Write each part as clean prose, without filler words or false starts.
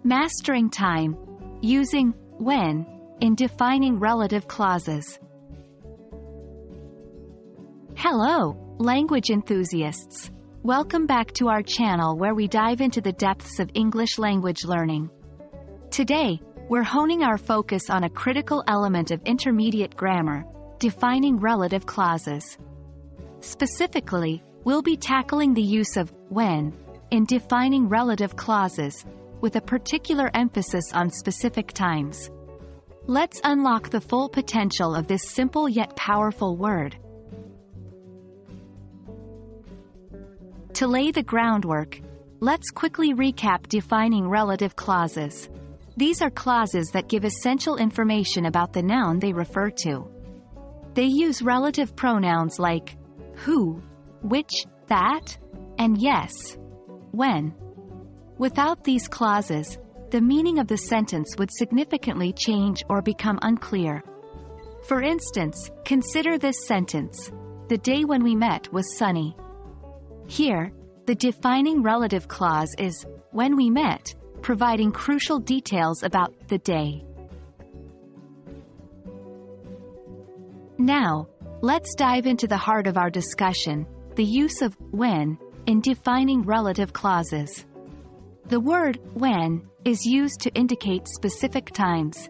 Mastering time, using when in defining relative clauses. Hello, language enthusiasts. Welcome back to our channel where we dive into the depths of English language learning. Today, we're honing our focus on a critical element of intermediate grammar, defining relative clauses. Specifically, we'll be tackling the use of when in defining relative clauses, with a particular emphasis on specific times. Let's unlock the full potential of this simple yet powerful word. To lay the groundwork, let's quickly recap defining relative clauses. These are clauses that give essential information about the noun they refer to. They use relative pronouns like who, which, that, and yes, when. Without these clauses, the meaning of the sentence would significantly change or become unclear. For instance, consider this sentence: "The day when we met was sunny." Here, the defining relative clause is when we met, providing crucial details about the day. Now, let's dive into the heart of our discussion, the use of when in defining relative clauses. The word when is used to indicate specific times.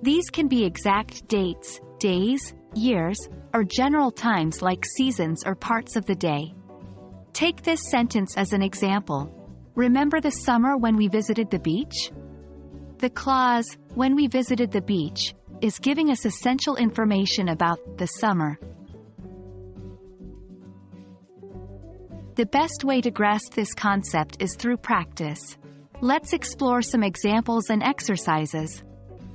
These can be exact dates, days, years, or general times like seasons or parts of the day. Take this sentence as an example. Remember the summer when we visited the beach? The clause, when we visited the beach, is giving us essential information about the summer. The best way to grasp this concept is through practice. Let's explore some examples and exercises.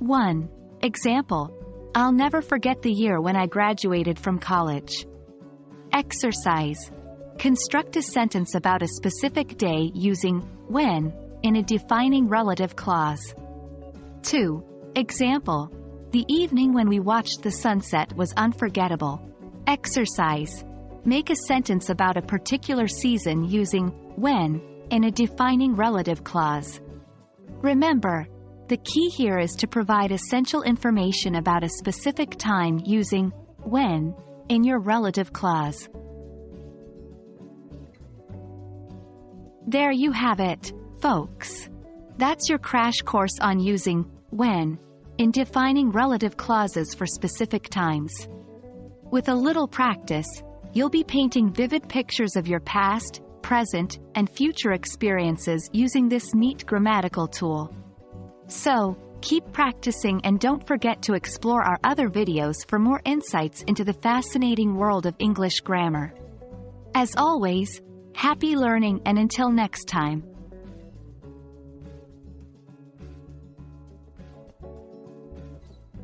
1. Example: I'll never forget the year when I graduated from college. Exercise: construct a sentence about a specific day using when in a defining relative clause. 2. Example: the evening when we watched the sunset was unforgettable. Exercise: make a sentence about a particular season using when in a defining relative clause. Remember, the key here is to provide essential information about a specific time using when in your relative clause. There you have it, folks. That's your crash course on using when in defining relative clauses for specific times. With a little practice, you'll be painting vivid pictures of your past, present, and future experiences using this neat grammatical tool. So, keep practicing and don't forget to explore our other videos for more insights into the fascinating world of English grammar. As always, happy learning, and until next time.